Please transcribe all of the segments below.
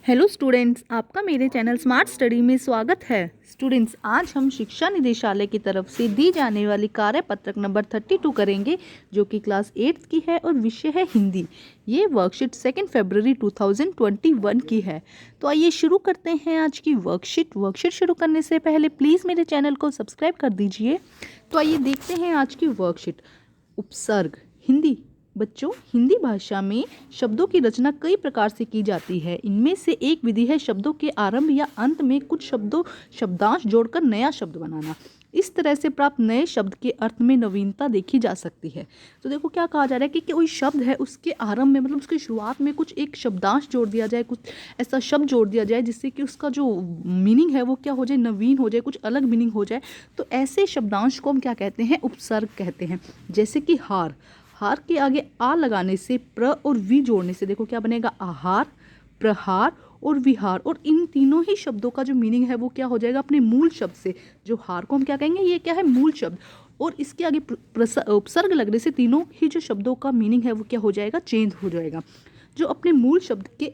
Hello students, आपका मेरे channel smart study में स्वागत है। स्टूडेंट्स, आज हम शिक्षा निदेशालय की तरफ से दी जाने वाली कार्यपत्रक नंबर 32 करेंगे, जो कि क्लास 8 की है और विषय है हिंदी। ये वर्कशीट 2 फरवरी 2021 की है। तो आइए शुरू करते हैं आज की वर्कशीट शुरू करने से पहले प्लीज़ मेरे चैनल को सब्सक्राइब कर दीजिए। तो आइए देखते हैं आज की वर्कशीट। उपसर्ग हिंदी। बच्चों, हिंदी भाषा में शब्दों की रचना कई प्रकार से की जाती है। इनमें से एक विधि है शब्दों के आरंभ या अंत में कुछ शब्दांश जोड़कर नया शब्द बनाना। इस तरह से प्राप्त नए शब्द के अर्थ में नवीनता देखी जा सकती है। तो देखो क्या कहा जा रहा है कि कोई शब्द है, उसके आरंभ में मतलब उसकी शुरुआत में कुछ एक शब्दांश जोड़ दिया जाए, कुछ ऐसा शब्द जोड़ दिया जाए जिससे कि उसका जो मीनिंग है वो क्या हो जाए, नवीन हो जाए, कुछ अलग मीनिंग हो जाए। तो ऐसे शब्दांश को हम क्या कहते हैं, उपसर्ग कहते हैं। जैसे कि हार। हार के आगे आ लगाने से प्र और वी जोड़ने से देखो क्या बनेगा, आहार, प्रहार और विहार। और इन तीनों ही शब्दों का जो मीनिंग है वो क्या हो जाएगा, अपने मूल शब्द से। जो हार को हम क्या कहेंगे, ये क्या है, मूल शब्द, और इसके आगे उपसर्ग लगने से तीनों ही जो शब्दों का मीनिंग है वो क्या हो जाएगा, चेंज हो जाएगा। जो अपने मूल शब्द के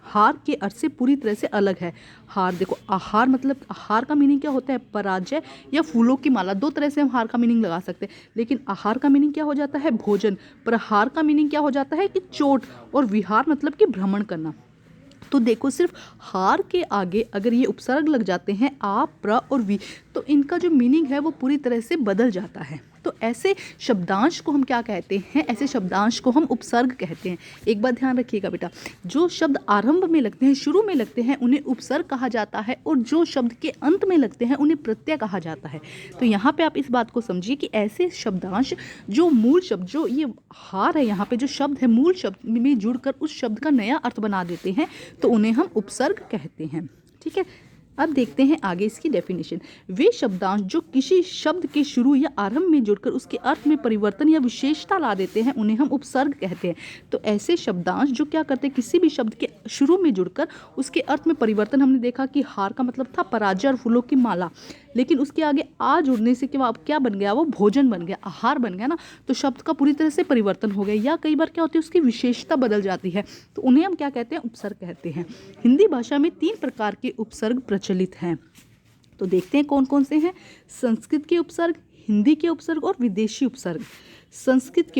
हार के अर्थ से पूरी तरह से अलग है। हार देखो, आहार मतलब हार का मीनिंग क्या होता है, पराजय या फूलों की माला। दो तरह से हम हार का मीनिंग लगा सकते हैं, लेकिन आहार का मीनिंग क्या हो जाता है, भोजन। प्रहार का मीनिंग क्या हो जाता है कि चोट, और विहार मतलब कि भ्रमण करना। तो देखो, सिर्फ हार के आगे अगर ये उपसर्ग लग जाते हैं आ, प्र और वी, तो इनका जो मीनिंग है वो पूरी तरह से बदल जाता है। तो ऐसे शब्दांश को हम क्या कहते हैं, ऐसे शब्दांश को हम उपसर्ग कहते हैं। एक बात ध्यान रखिएगा बेटा, जो शब्द आरंभ में लगते हैं, शुरू में लगते हैं, उन्हें उपसर्ग कहा जाता है, और जो शब्द के अंत में लगते हैं उन्हें प्रत्यय कहा जाता है। तो यहाँ पे आप इस बात को समझिए कि ऐसे शब्दांश जो मूल शब्द, जो ये हार है, यहाँ पे जो शब्द है मूल शब्द में जुड़कर उस शब्द का नया अर्थ बना देते हैं, तो उन्हें हम उपसर्ग कहते हैं। ठीक है, अब देखते हैं आगे इसकी डेफिनेशन। वे शब्दांश जो किसी शब्द के शुरू या आरंभ में जुड़कर उसके अर्थ में परिवर्तन या विशेषता ला देते हैं, उन्हें हम उपसर्ग कहते हैं। तो ऐसे शब्दांश जो क्या करते हैं, किसी भी शब्द के शुरू में जुड़कर उसके अर्थ में परिवर्तन, हमने देखा कि हार का मतलब था पराजय और फूलों की माला, लेकिन उसके आगे आ जुड़ने से क्या बन गया, वो भोजन बन गया, आहार बन गया ना। तो शब्द का पूरी तरह से परिवर्तन हो गया, या कई बार क्या होती है, उसकी विशेषता बदल जाती है, तो उन्हें हम क्या कहते हैं, उपसर्ग कहते हैं। हिंदी भाषा में 3 प्रकार के उपसर्ग प्रचलित हैं। तो देखते हैं कौन कौन से हैं। संस्कृत के उपसर्ग, हिंदी के उपसर्ग और विदेशी उपसर्ग। संस्कृत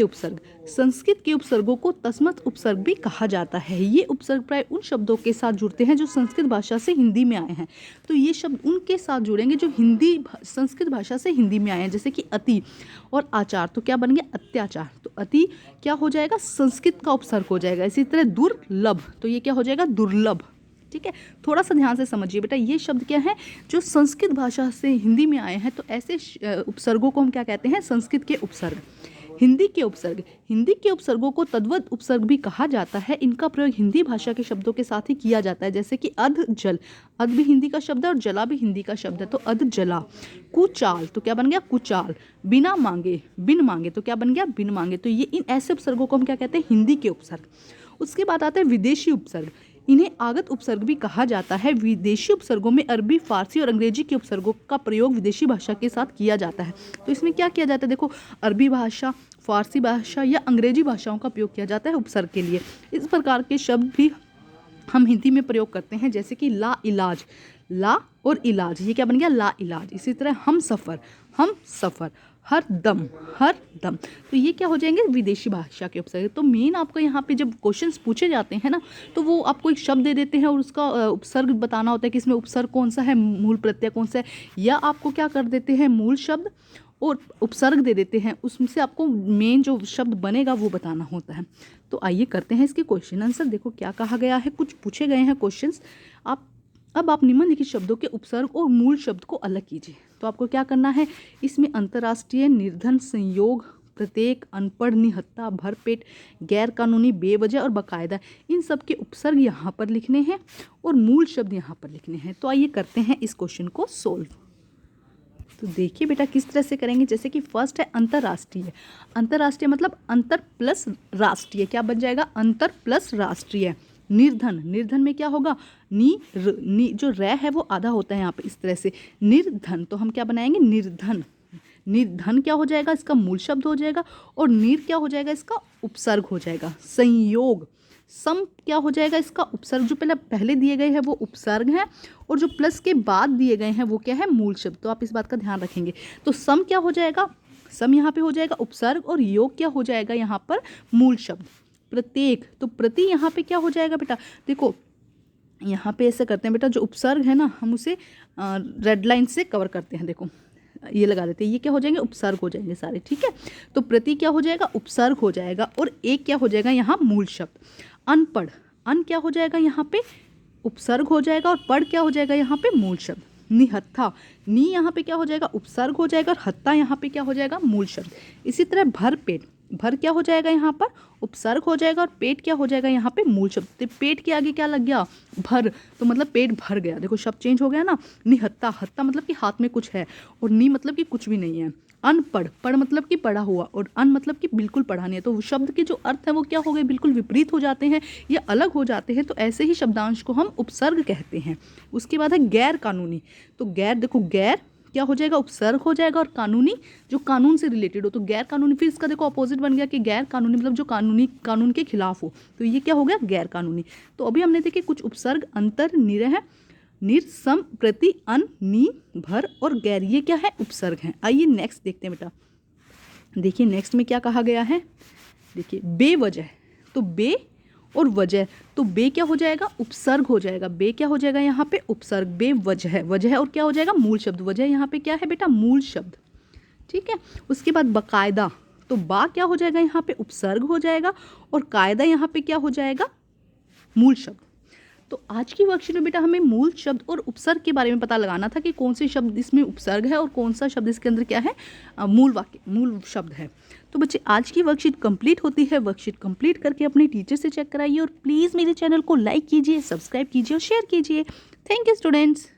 के उपसर्गों को तस्मत उपसर्ग भी कहा जाता है। ये उपसर्ग प्राय उन शब्दों के साथ जुड़ते हैं जो संस्कृत भाषा से हिंदी में आए हैं। तो ये शब्द उनके साथ जुड़ेंगे जो संस्कृत भाषा से हिंदी में आए हैं, जैसे कि अति और आचार, तो क्या बन गया, अत्याचार। तो अति क्या हो जाएगा, संस्कृत का उपसर्ग हो जाएगा। इसी तरह दुर्लभ, तो ये क्या हो जाएगा, दुर्लभ। ठीक है, थोड़ा सा ध्यान से समझिए बेटा, ये शब्द क्या है, जो संस्कृत भाषा से हिंदी में आए हैं। तो ऐसे उपसर्गों को हम क्या कहते हैं, संस्कृत के उपसर्ग। हिंदी के उपसर्गों को तद्वत उपसर्ग भी कहा जाता है। इनका प्रयोग हिंदी भाषा के शब्दों के साथ ही किया जाता है, जैसे कि अध जल, अध भी हिंदी का शब्द है और जला भी हिंदी का शब्द है, तो अध जला। कुचाल, तो क्या बन गया, कुचाल। बिना मांगे, बिन मांगे, तो क्या बन गया, बिन मांगे। तो ये इन ऐसे उपसर्गों को हम क्या कहते हैं, हिंदी के उपसर्ग। उसके बाद आता है विदेशी उपसर्ग। इन्हें आगत उपसर्ग भी कहा जाता है। विदेशी उपसर्गों में अरबी, फारसी और अंग्रेजी के उपसर्गों का प्रयोग विदेशी भाषा के साथ किया जाता है। तो इसमें क्या किया जाता है, देखो, अरबी भाषा, फारसी भाषा या अंग्रेजी भाषाओं का उपयोग किया जाता है उपसर्ग के लिए। इस प्रकार के शब्द भी हम हिंदी में प्रयोग करते हैं, जैसे कि ला इलाज, ला और इलाज, ये क्या बन गया, ला इलाज। इसी तरह हम सफ़र, हर दम, तो ये क्या हो जाएंगे, विदेशी भाषा के उपसर्ग। तो मेन आपको यहाँ पे जब क्वेश्चंस पूछे जाते हैं ना, तो वो आपको एक शब्द दे देते हैं और उसका उपसर्ग बताना होता है कि इसमें उपसर्ग कौन सा है, मूल प्रत्यय कौन सा है, या आपको क्या कर देते हैं, मूल शब्द और उपसर्ग दे देते हैं, उसमें से आपको मेन जो शब्द बनेगा वो बताना होता है। तो आइए करते हैं इसके क्वेश्चन आंसर। देखो क्या कहा गया है, कुछ पूछे गए हैं क्वेश्चंस। अब आप निम्नलिखित शब्दों के उपसर्ग और मूल शब्द को अलग कीजिए। तो आपको क्या करना है, इसमें अंतर्राष्ट्रीय, निर्धन, संयोग, प्रत्येक, अनपढ़, निहत्था, भरपेट, गैर कानूनी, बेवजह और बाकायदा, इन सब के उपसर्ग यहाँ पर लिखने हैं और मूल शब्द यहाँ पर लिखने हैं। तो आइए करते हैं इस क्वेश्चन को सोल्व। तो देखिए बेटा किस तरह से करेंगे, जैसे कि फर्स्ट है अंतर्राष्ट्रीय मतलब अंतर प्लस राष्ट्रीय, क्या बन जाएगा, अंतर प्लस राष्ट्रीय। निर्धन में क्या होगा, नी जो रै है वो आधा होता है यहाँ पे, इस तरह से निर्धन, तो हम क्या बनाएंगे, निर्धन क्या हो जाएगा, इसका मूल शब्द हो जाएगा, और नीर क्या हो जाएगा, इसका उपसर्ग हो जाएगा। सम क्या हो जाएगा, इसका उपसर्ग जो पहले दिए गए हैं वो उपसर्ग हैं, और जो प्लस के बाद दिए गए हैं वो क्या है, मूल शब्द। तो आप इस बात का ध्यान रखेंगे। तो सम क्या हो जाएगा, सम यहाँ पे हो जाएगा उपसर्ग, और योग क्या हो जाएगा यहाँ पर मूल शब्द। प्रत्येक, तो प्रति यहाँ पे क्या हो जाएगा बेटा, देखो यहाँ पे ऐसे करते हैं बेटा, जो उपसर्ग है ना हम उसे रेड लाइन से कवर करते हैं, देखो ये लगा देते हैं, ये क्या हो जाएंगे, उपसर्ग हो जाएंगे सारे, ठीक है। तो प्रति क्या हो जाएगा, उपसर्ग हो जाएगा, और एक क्या हो जाएगा यहाँ मूल शब्द। अनपढ़, अन क्या हो जाएगा यहाँ पे उपसर्ग हो जाएगा, और पढ़ क्या हो जाएगा यहाँ पे मूल शब्द। निहत्था, नी यहाँ पे क्या हो जाएगा, उपसर्ग हो जाएगा, और हत्ता यहाँ पे क्या हो जाएगा, मूल शब्द। इसी तरह भर पेट, भर क्या हो जाएगा यहाँ पर उपसर्ग हो जाएगा, और पेट क्या हो जाएगा यहाँ पे मूल शब्द। तो पेट के आगे क्या लग गया, भर, तो मतलब पेट भर गया, देखो शब्द चेंज हो गया ना। निहत्ता, हत्ता मतलब कि हाथ में कुछ है, और नी मतलब कि कुछ भी नहीं है। अनपढ़, पढ़ मतलब कि पढ़ा हुआ, और अन मतलब कि बिल्कुल पढ़ा नहीं है। तो शब्द के जो अर्थ है वो क्या हो गए, बिल्कुल विपरीत हो जाते हैं या अलग हो जाते हैं। तो ऐसे ही शब्दांश को हम उपसर्ग कहते हैं। उसके बाद है गैर कानूनी। तो गैर, देखो गैर क्या हो जाएगा, उपसर्ग हो जाएगा, और कानूनी जो कानून से रिलेटेड हो। तो गैर कानूनी, फिर इसका देखो अपोजिट बन गया कि गैर कानूनी मतलब जो कानून के खिलाफ हो। तो ये क्या हो गया, गैर कानूनी। तो अभी हमने देखे कुछ उपसर्ग, अंतर, निरह, निर, सम, प्रति, अन, नी, भर और गैर, ये क्या है, उपसर्ग हैं। आइए नेक्स्ट देखते हैं बेटा। देखिए नेक्स्ट में क्या कहा गया है, देखिए बेवजह। तो बे और वजह, तो बे क्या हो जाएगा, उपसर्ग हो जाएगा। बे क्या हो जाएगा यहाँ पे उपसर्ग, बेवजह, वजह और क्या हो जाएगा, मूल शब्द। वजह यहाँ पे क्या है बेटा, मूल शब्द, ठीक है। उसके बाद बकायदा, तो बा क्या हो जाएगा यहाँ पे उपसर्ग हो जाएगा, और कायदा यहाँ पे क्या हो जाएगा, मूल शब्द। तो आज की वर्कशीट में बेटा हमें मूल शब्द और उपसर्ग के बारे में पता लगाना था कि कौन से शब्द इसमें उपसर्ग है और कौन सा शब्द इसके अंदर क्या है, मूल शब्द है। तो बच्चे आज की वर्कशीट कंप्लीट होती है। वर्कशीट कंप्लीट करके अपने टीचर से चेक कराइए, और प्लीज़ मेरे चैनल को लाइक कीजिए, सब्सक्राइब कीजिए और शेयर कीजिए। Thank you students.